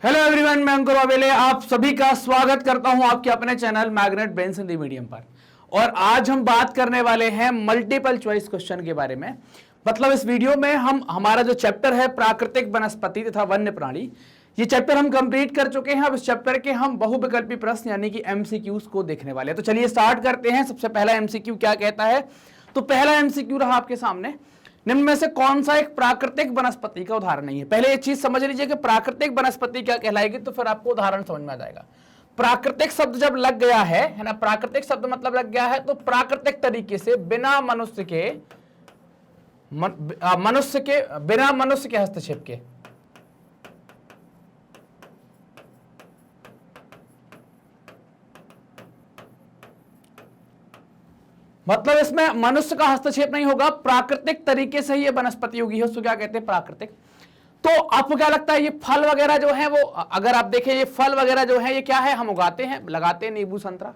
Hello everyone, मैं अंकुर वावेले आप सभी का स्वागत करता हूं आपके अपने channel magnet brains Hindi medium पर। और आज हम बात करने वाले हैं मल्टीपल चॉइस क्वेश्चन के बारे में। मतलब इस वीडियो में हमारा जो चैप्टर है प्राकृतिक वनस्पति तथा वन्य प्राणी, ये चैप्टर हम कंप्लीट कर चुके हैं। अब इस चैप्टर के हम बहुविकल्पी प्रश्न यानी कि एमसीक्यूज को देखने वाले हैं। तो चलिए स्टार्ट करते हैं। सबसे पहला एमसीक्यू क्या कहता है? तो पहला एमसीक्यू रहा आपके सामने, निम्न में से कौन सा एक प्राकृतिक वनस्पति का उदाहरण नहीं है? पहले ये चीज समझ लीजिए कि प्राकृतिक वनस्पति क्या कहलाएगी, तो फिर आपको उदाहरण समझ में आ जाएगा। प्राकृतिक शब्द जब लग गया है ना, प्राकृतिक शब्द मतलब लग गया है, तो प्राकृतिक तरीके से बिना मनुष्य के हस्तक्षेप के, मतलब इसमें मनुष्य का हस्तक्षेप नहीं होगा, प्राकृतिक तरीके से ही ये वनस्पति होगी, उसको क्या कहते हैं? प्राकृतिक। तो आपको क्या लगता है ये फल वगैरह जो है वो, अगर आप देखें ये फल वगैरह जो है ये क्या है? हम उगाते हैं, लगाते हैं, नींबू संतरा,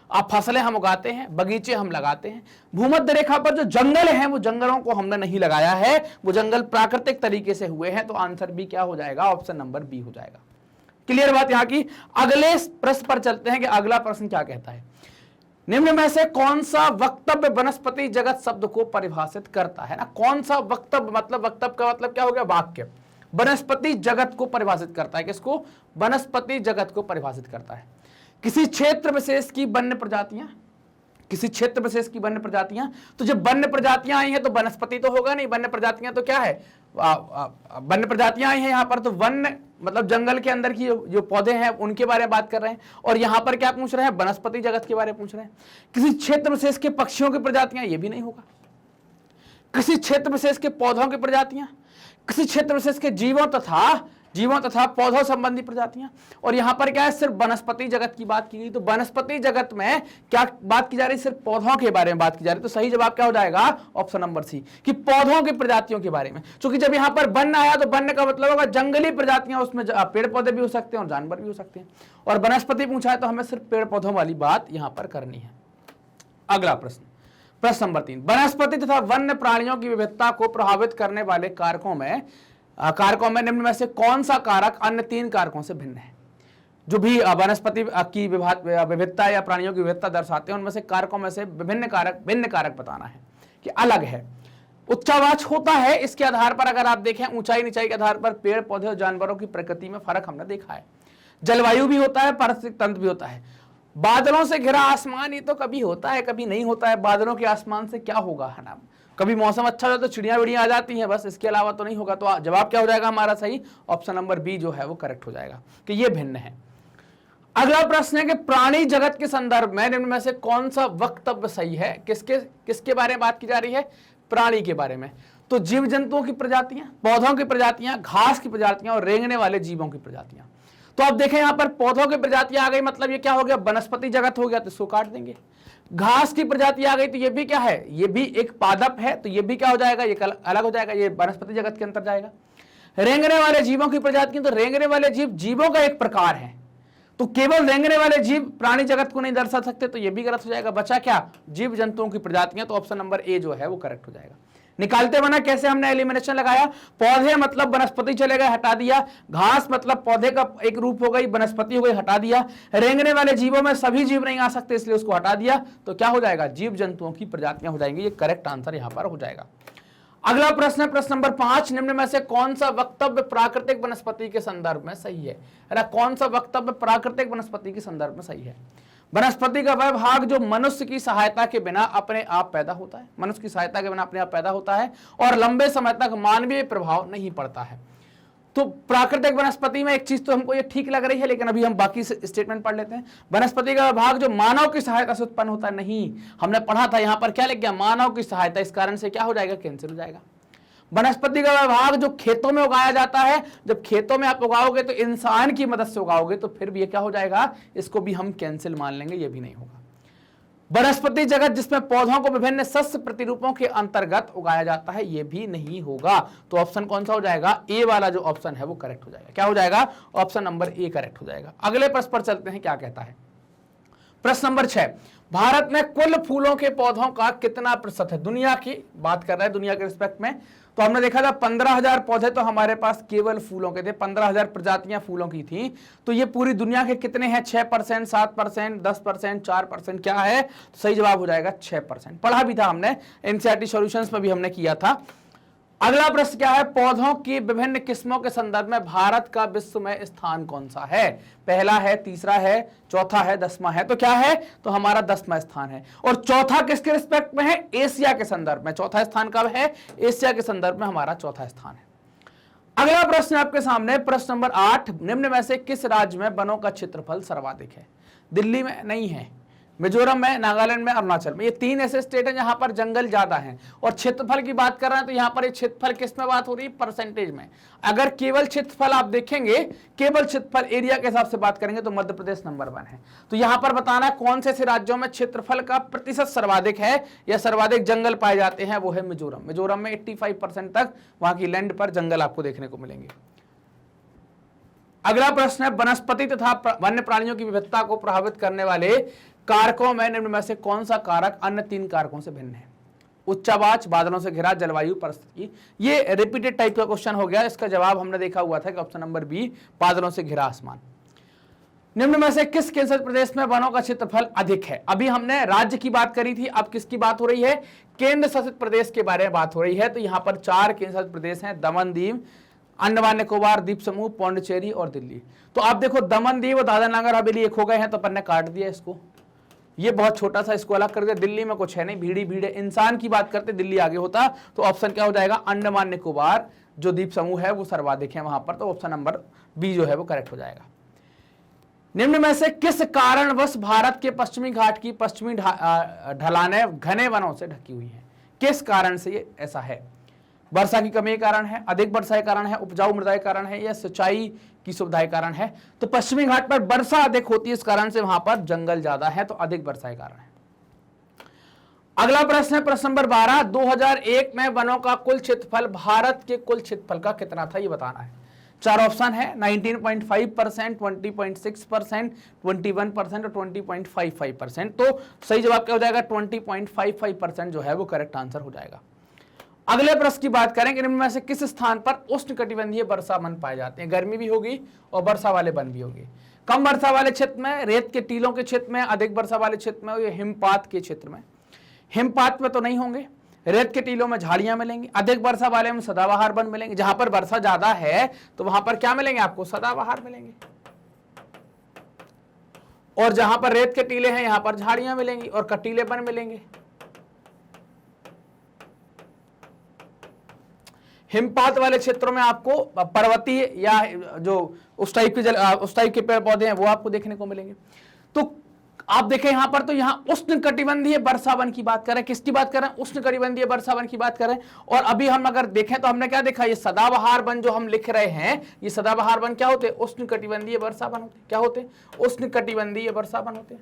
आप फसलें हम उगाते हैं, बगीचे हम लगाते हैं। भूमध्य रेखा पर जो जंगल हैं वो जंगलों को हमने नहीं लगाया है, वो जंगल प्राकृतिक तरीके से हुए हैं। तो आंसर बी क्या हो जाएगा? ऑप्शन नंबर बी हो जाएगा। क्लियर बात यहां की। अगले प्रश्न पर चलते हैं कि अगला प्रश्न क्या कहता है। निम्न में से कौन सा वक्तव्य वनस्पति जगत शब्द को परिभाषित करता है? ना, कौन सा वक्तव्य, मतलब वक्तव्य का मतलब क्या हो गया? वाक्य। वनस्पति जगत को परिभाषित करता है। किसको? वनस्पति जगत को परिभाषित करता है। किसी क्षेत्र विशेष की वन्य प्रजातियां, किसी क्षेत्र विशेष की वन्य प्रजातियां। तो जब वन्य प्रजातियां आई हैं तो वनस्पति तो होगा नहीं, वन्य प्रजातियां तो क्या है? वन्य प्रजातियां आई हैं यहाँ पर, तो वन्य मतलब जंगल के अंदर की जो पौधे हैं उनके बारे में बात कर रहे हैं। और यहाँ पर क्या पूछ रहे हैं? वनस्पति जगत के बारे में पूछ रहे हैं। किसी क्षेत्र विशेष के पक्षियों की प्रजातियां, ये भी नहीं होगा। किसी क्षेत्र विशेष के पौधों की प्रजातियां, किसी क्षेत्र विशेष के जीवों तथा पौधों संबंधी प्रजातियां। और यहां पर क्या है? सिर्फ वनस्पति जगत की बात की गई। तो वनस्पति जगत में क्या बात की जा रही? सिर्फ पौधों के बारे में बात की जा रही। तो सही जवाब क्या हो जाएगा? ऑप्शन नंबर सी, कि पौधों की प्रजातियों के बारे में। क्योंकि जब यहां पर वन्य आया तो वन्य का मतलब होगा जंगली प्रजातियां, उसमें पेड़ पौधे भी हो सकते हैं और जानवर भी हो सकते हैं। और वनस्पति पूछा है तो हमें सिर्फ पेड़ पौधों वाली बात यहां पर करनी है। अगला प्रश्न, प्रश्न नंबर 3, वनस्पति तथा वन्य प्राणियों की विविधता को प्रभावित करने वाले कारकों में निम्न में से कौन सा कारक अन्य 3 कारकों से भिन्न है? जो भी वनस्पति की विविधता या प्राणियों की विविधता दर्शाते हैं उनमें से कारकों में से भिन्न कारक बताना है कि अलग है। उच्चावाच होता है, इसके आधार पर अगर आप देखें ऊंचाई नीचाई के आधार पर पेड़ पौधे और जानवरों की प्रकृति में फर्क हमने देखा है। जलवायु भी होता है, पारिस्थितिक तंत्र भी होता है। बादलों से घिरा आसमान, ये तो कभी होता है कभी नहीं होता है। बादलों के आसमान से क्या होगा, है ना? कभी मौसम अच्छा हो तो चिड़िया विड़िया आ जाती हैं, बस इसके अलावा तो नहीं होगा। तो जवाब क्या हो जाएगा हमारा? सही, ऑप्शन नंबर बी जो है वो करेक्ट हो जाएगा कि ये भिन्न है। अगला प्रश्न है कि प्राणी जगत के संदर्भ में निम्न में से कौन सा वक्तव्य सही है? किसके बारे में बात की जा रही है? प्राणी के बारे में। तो जीव जंतुओं की प्रजातियां, पौधों की प्रजातियां, घास की प्रजातियां और रेंगने वाले जीवों की प्रजातियां। तो आप देखें यहां पर पौधों की प्रजातियां आ गई, मतलब ये क्या हो गया? वनस्पति जगत हो गया, तो इसको काट देंगे। घास की प्रजाति आ गई तो ये भी क्या है? ये भी एक पादप है, तो ये भी क्या हो जाएगा? ये अलग हो जाएगा, ये वनस्पति जगत के अंतर जाएगा। रेंगने वाले जीवों की प्रजाति, तो रेंगने वाले जीव जीवों का एक प्रकार है, तो केवल रेंगने वाले जीव प्राणी जगत को नहीं दर्शा सकते, तो ये भी गलत हो जाएगा। बचा क्या? जीव जंतुओं की प्रजातियां। तो ऑप्शन नंबर ए जो है वो करेक्ट हो जाएगा। निकालते बना कैसे हमने एलिमिनेशन लगाया? पौधे मतलब वनस्पति चले गए, हटा दिया। घास मतलब पौधे का एक रूप हो गई, वनस्पति हो गई, हटा दिया। रेंगने वाले जीवों में सभी जीव नहीं आ सकते, इसलिए उसको हटा दिया। तो क्या हो जाएगा? जीव जंतुओं की प्रजातियां हो जाएंगी। ये करेक्ट आंसर यहां पर हो जाएगा। अगला प्रश्न है प्रश्न नंबर 5, निम्न में से कौन सा वक्तव्य प्राकृतिक वनस्पति के संदर्भ में सही है? कौन सा वक्तव्य प्राकृतिक वनस्पति के संदर्भ में सही है? वनस्पति का वह भाग जो मनुष्य की सहायता के बिना अपने आप पैदा होता है, मनुष्य की सहायता के बिना अपने आप पैदा होता है और लंबे समय तक मानवीय प्रभाव नहीं पड़ता है। तो प्राकृतिक वनस्पति में एक चीज तो हमको ये ठीक लग रही है, लेकिन अभी हम बाकी स्टेटमेंट पढ़ लेते हैं। वनस्पति का भाग जो मानव की सहायता से उत्पन्न होता है, नहीं, हमने पढ़ा था यहां पर क्या लिख गया? मानव की सहायता, इस कारण से क्या हो जाएगा? कैंसिल हो जाएगा। वनस्पति का भाग जो खेतों में उगाया जाता है, जब खेतों में आप उगाओगे तो इंसान की मदद से उगाओगे, तो फिर भी ये क्या हो जाएगा? इसको भी हम कैंसिल मान लेंगे, ये भी नहीं होगा। वनस्पति जगत जिसमें पौधों को विभिन्न सस्य प्रतिरूपों के अंतर्गत उगाया जाता है, ये भी नहीं होगा। तो ऑप्शन कौन सा हो जाएगा? ए वाला जो ऑप्शन है वो करेक्ट हो जाएगा। क्या हो जाएगा? ऑप्शन नंबर ए करेक्ट हो जाएगा। अगले प्रश्न पर चलते हैं, क्या कहता है? प्रश्न नंबर 6, भारत में कुल फूलों के पौधों का कितना प्रतिशत है? दुनिया की बात कर रहे हैं, दुनिया के रिस्पेक्ट में तो हमने देखा था 15,000 पौधे तो हमारे पास केवल फूलों के थे, 15,000 प्रजातियां फूलों की थी। तो ये पूरी दुनिया के कितने हैं? 6%, 7%, 10%, 4%, क्या है? तो सही जवाब हो जाएगा 6%। पढ़ा भी था हमने, एनसीईआरटी सॉल्यूशंस में भी हमने किया था। अगला प्रश्न क्या है? पौधों की विभिन्न किस्मों के संदर्भ में भारत का विश्व में स्थान कौन सा है? पहला है, तीसरा है, चौथा है, 10वां है। तो क्या है? तो हमारा 10वां स्थान है। और चौथा किसके रिस्पेक्ट में है? एशिया के संदर्भ में। चौथा स्थान कब है? एशिया के संदर्भ में हमारा चौथा स्थान है। अगला प्रश्न आपके सामने, प्रश्न नंबर 8, निम्न में से किस राज्य में वनों का क्षेत्रफल सर्वाधिक है? दिल्ली में नहीं है, मिजोरम में, नागालैंड में, अरुणाचल में। ये 3 ऐसे स्टेट हैं जहां पर जंगल ज्यादा हैं। और क्षेत्रफल की बात कर रहे हैं तो यहां पर ये क्षेत्रफल किस में बात हो रही है? परसेंटेज में। अगर केवल क्षेत्रफल आप देखेंगे, केवल क्षेत्रफल एरिया के हिसाब से बात करेंगे तो मध्य प्रदेश नंबर 1 है। तो यहां पर बताना कौन से राज्यों में क्षेत्रफल का प्रतिशत सर्वाधिक है या सर्वाधिक जंगल पाए जाते हैं, वो है मिजोरम। मिजोरम में 85% तक वहां की लैंड पर जंगल आपको देखने को मिलेंगे। अगला प्रश्न है, वनस्पति तथा वन्य प्राणियों की विविधता को प्रभावित करने वाले कारकों में निम्न में से कौन सा कारक अन्य 3 कारकों से भिन्न है? उच्चावाच, बादलों से घिरा, जलवायु, परिस्थिति। ये रिपीटेड टाइप का क्वेश्चन हो गया। इसका जवाब हमने देखा हुआ था कि ऑप्शन नंबर बी, बादलों से घिरा आसमान। निम्न में से किस केंद्र प्रदेश में वनों का क्षेत्रफल अधिक है? अभी हमने राज्य की बात करी थी, अब किसकी बात हो रही है? केंद्र शासित प्रदेश के बारे में बात हो रही है। तो यहां पर 4 केंद्र शासित प्रदेश हैं, दमन दीव, अंडमान निकोबार द्वीप समूह, पौंडीचेरी और दिल्ली। तो आप देखो, दमन दीव और दादरा नगर हवेली एक हो गए हैं, तो अपन ने काट दिया इसको। ये बहुत छोटा सा, इसको अलग कर दिया। दिल्ली में कुछ है नहीं, भीड़ी भीड़ इंसान की बात करते, दिल्ली आगे होता। तो ऑप्शन क्या हो जाएगा? अंडमान निकोबार जो द्वीप समूह है वो सर्वाधिक है वहां पर। तो ऑप्शन नंबर बी जो है वो करेक्ट हो जाएगा। निम्न में से किस कारणवश भारत के पश्चिमी घाट की पश्चिमी ढलानें घने वनों से ढकी हुई हैं? किस कारण से ये ऐसा है? वर्षा की कमी के कारण है, अधिक वर्षा के कारण है, उपजाऊ मृदा के कारण है, या सिंचाई की सुविधा के कारण है? तो पश्चिमी घाट पर वर्षा अधिक होती है, इस कारण से वहां पर जंगल ज्यादा है, तो अधिक वर्षा के कारण है। अगला प्रश्न है, प्रश्न नंबर 12, 2001 में वनों का कुल क्षेत्रफल भारत के कुल क्षेत्रफल का कितना था? ये बताना है। 4 ऑप्शन है, 19.5%, 20.6%, 21% और 20.55%। तो सही जवाब क्या हो जाएगा? 20.55% जो है वो करेक्ट आंसर हो जाएगा। अगले प्रश्न की बात करें कि निम्न में से किस स्थान पर उष्णकटिबंधीय वर्षा वन पाए जाते हैं? गर्मी भी होगी और वर्षा वाले वन भी होंगे। कम वर्षा वाले क्षेत्र में, रेत के टीलों के क्षेत्र में, अधिक वर्षा वाले क्षेत्र में, या हिमपात के क्षेत्र में? हिमपात में तो नहीं होंगे, रेत के टीलों में झाड़ियां मिलेंगी, अधिक वर्षा वाले में सदाबहार वन मिलेंगे। जहां पर वर्षा ज्यादा है तो वहां पर क्या मिलेंगे आपको? सदाबहार मिलेंगे। और जहां पर रेत के टीले हैं यहां पर झाड़ियां मिलेंगी और कटीले वन मिलेंगे। हिमपात वाले क्षेत्रों में आपको पर्वतीय या जो उस टाइप के पेड़ पौधे हैं वो आपको देखने को मिलेंगे। तो आप देखें यहां पर, तो यहां उष्णकटिबंधीय वर्षा वन की बात करें, किसकी बात करें? उष्णकटिबंधीय वर्षा वन की बात करें। और अभी हम अगर देखें तो हमने क्या देखा? ये सदाबहार वन जो हम लिख रहे हैं, ये सदाबहार वन क्या होते हैं? उष्णकटिबंधीय वर्षा वन होते। क्या होते? उष्णकटिबंधीय वर्षा वन होते।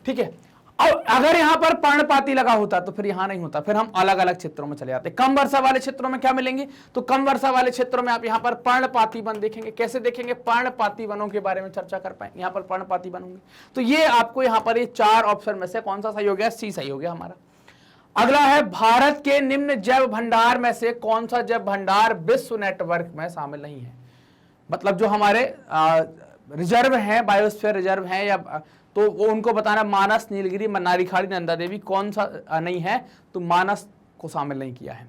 ठीक है। अब अगर यहां पर पर्णपाती लगा होता तो फिर यहां नहीं होता, फिर हम अलग अलग क्षेत्रों में चले जाते। कम वर्षा वाले क्षेत्रों में क्या मिलेंगे? तो कम वर्षा वाले क्षेत्रों में आप यहां पर पर्णपाती वन देखेंगे। कैसे देखेंगे? पर्णपाती वनों के बारे में चर्चा कर पाएंगे। यहां पर पर्णपाती वन होंगे। तो ये आपको यहां पर ये 4 ऑप्शन में से कौन सा सही हो गया? सी सही हो गया हमारा। अगला है, भारत के निम्न जैव भंडार में से कौन सा जैव भंडार विश्व नेटवर्क में शामिल नहीं है? मतलब जो हमारे रिजर्व है, बायोस्फीयर रिजर्व है, या तो वो उनको बताना। मानस, नीलगिरी, मन्नारी खाड़ी, नंदा देवी, कौन सा नहीं है? तो मानस को शामिल नहीं किया है।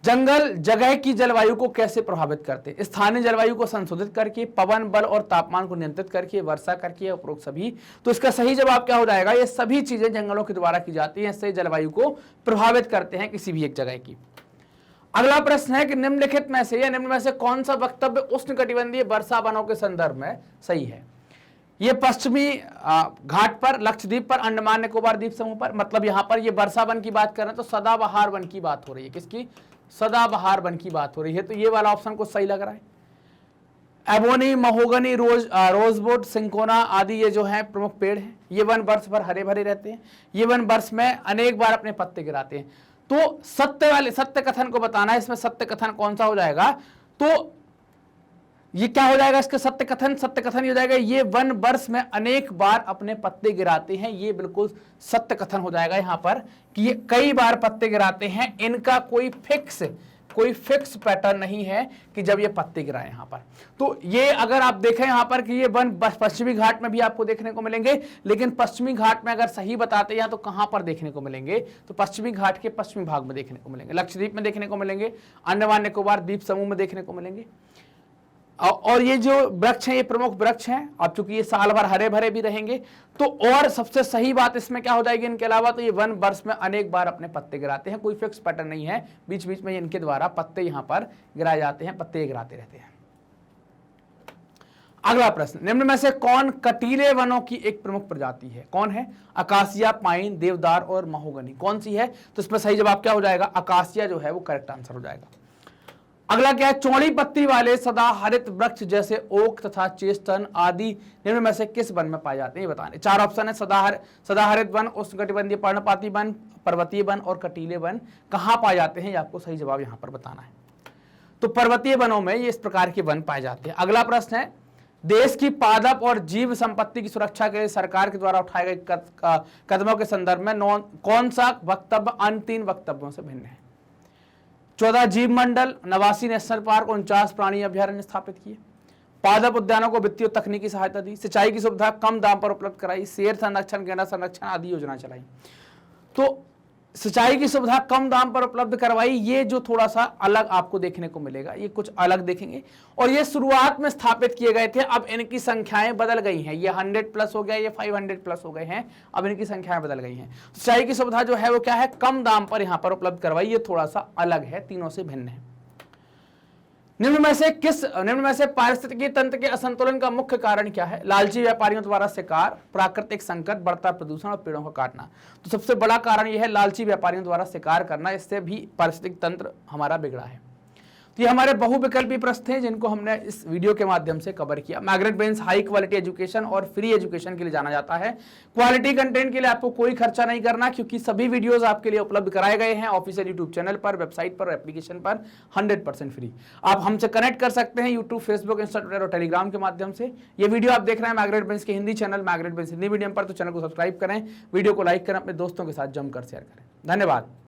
जंगल जगह की जलवायु को कैसे प्रभावित करते हैं? स्थानीय जलवायु को संशोधित करके, पवन बल और तापमान को नियंत्रित करके, वर्षा करके, उपरोक्त सभी। तो इसका सही जवाब क्या हो जाएगा? ये सभी चीजें जंगलों के द्वारा की जाती हैं, इससे जलवायु को प्रभावित करते हैं किसी भी एक जगह की। अगला प्रश्न है कि निम्नलिखित में से या निम्न में से कौन सा वक्तव्य उष्णकटिबंधीय वर्षा वनों के संदर्भ में सही है? ये पश्चिमी घाट पर, लक्षद्वीप पर, अंडमान निकोबार द्वीप समूह पर। मतलब यहां पर ये वर्षा वन की बात कर रहे हैं तो सदाबहार वन की बात हो रही है। किसकी? सदाबहार वन की बात हो रही है। तो ये वाला ऑप्शन को सही लग रहा है। एबोनी, महोगनी, रोजवुड, सिंकोना आदि ये जो है प्रमुख पेड़ हैं। ये वन वर्ष भर हरे भरे रहते हैं। ये वन वर्ष में अनेक बार अपने पत्ते गिराते हैं। तो सत्य कथन को बताना है, इसमें सत्य कथन कौन सा हो जाएगा? तो ये क्या हो जाएगा इसके सत्य कथन? सत्य कथन ये हो जाएगा, ये वन वर्ष में अनेक बार अपने पत्ते गिराते हैं। ये बिल्कुल सत्य कथन हो जाएगा यहां पर कि ये कई बार पत्ते गिराते हैं, इनका कोई फिक्स पैटर्न नहीं है कि जब ये पत्ते गिराए यहां पर। तो ये अगर आप देखें यहां पर कि ये वन पश्चिमी घाट में भी आपको देखने को मिलेंगे, लेकिन पश्चिमी घाट में अगर सही बताते हैं तो कहां पर देखने को मिलेंगे? तो पश्चिमी घाट के पश्चिमी भाग में देखने को मिलेंगे, लक्षद्वीप में देखने को मिलेंगे, अंडमान निकोबार द्वीप समूह में देखने को मिलेंगे। और ये जो वृक्ष हैं ये प्रमुख वृक्ष हैं, अब चूंकि ये साल भर हरे भरे भी रहेंगे तो और सबसे सही बात इसमें क्या हो जाएगी इनके अलावा, तो ये वन वर्ष में अनेक बार अपने पत्ते गिराते हैं, कोई फिक्स पैटर्न नहीं है, बीच बीच में इनके द्वारा पत्ते यहां पर गिराए जाते हैं, पत्ते गिराते रहते हैं। अगला प्रश्न, निम्न में से कौन कटीले वनों की एक प्रमुख प्रजाति है? कौन है? अकासिया, पाइन, देवदार और महोगनी। कौन सी है? तो इसमें सही जवाब क्या हो जाएगा? अकासिया जो है वो करेक्ट आंसर हो जाएगा। अगला क्या है? चौड़ी पत्ती वाले सदाहरित वृक्ष जैसे ओक तथा चेस्टन आदि निम्न में से किस वन में पाए जाते हैं? ये बताने। 4 ऑप्शन है, सदाहरित वन, उष्णकटिबंधीय पर्णपाती वन, पर्वतीय वन और कटीले वन। कहां पाए जाते हैं? ये आपको सही जवाब यहां पर बताना है। तो पर्वतीय वनों में ये इस प्रकार के वन पाए जाते हैं। अगला प्रश्न है, देश की पादप और जीव संपत्ति की सुरक्षा के लिए सरकार के द्वारा उठाए गए कदमों के संदर्भ में कौन सा वक्तव्य अन्य 3 वक्तव्यों से भिन्न है? 14 जीव मंडल, 89 नेशनल पार्क, 49 प्राणी अभ्यारण्य स्थापित किए, पादप उद्यानों को वित्तीय तकनीकी सहायता दी, सिंचाई की सुविधा कम दाम पर उपलब्ध कराई, शेर संरक्षण, गैंडा संरक्षण आदि योजना चलाई। तो सिंचाई की सुविधा कम दाम पर उपलब्ध करवाई, ये जो थोड़ा सा अलग आपको देखने को मिलेगा, ये कुछ अलग देखेंगे। और ये शुरुआत में स्थापित किए गए थे, अब इनकी संख्याएं बदल गई हैं, ये 100 प्लस हो गया, ये 500 प्लस हो गए हैं, अब इनकी संख्याएं बदल गई हैं। सिंचाई की सुविधा जो है वो क्या है? कम दाम पर यहां पर उपलब्ध करवाई, ये थोड़ा सा अलग है, तीनों से भिन्न है। निम्न में से पारिस्थितिकी तंत्र के असंतुलन का मुख्य कारण क्या है? लालची व्यापारियों द्वारा शिकार, प्राकृतिक संकट, बढ़ता प्रदूषण और पेड़ों का काटना। तो सबसे बड़ा कारण यह है लालची व्यापारियों द्वारा शिकार करना, इससे भी पारिस्थितिक तंत्र हमारा बिगड़ा है। तो ये हमारे बहुविकल्पी प्रश्न थे जिनको हमने इस वीडियो के माध्यम से कवर किया। माइग्रेंट बेंस हाई क्वालिटी एजुकेशन और फ्री एजुकेशन के लिए जाना जाता है। क्वालिटी कंटेंट के लिए आपको कोई खर्चा नहीं करना, क्योंकि सभी वीडियोस आपके लिए उपलब्ध कराए गए हैं ऑफिशियल यूट्यूब चैनल पर, वेबसाइट पर, एप्लीकेशन पर 100% फ्री। आप हमसे कनेक्ट कर सकते हैं यूट्यूब, फेसबुक, इंस्टा, ट्विटर और टेलीग्राम के माध्यम से। ये वीडियो आप देख रहे हैं माइग्रेंट बेंस के हिंदी चैनल माइग्रेंट बेंस हिंदी मीडियम पर, तो चैनल को सब्सक्राइब करें, वीडियो को लाइक करें, अपने दोस्तों के साथ जमकर शेयर करें। धन्यवाद।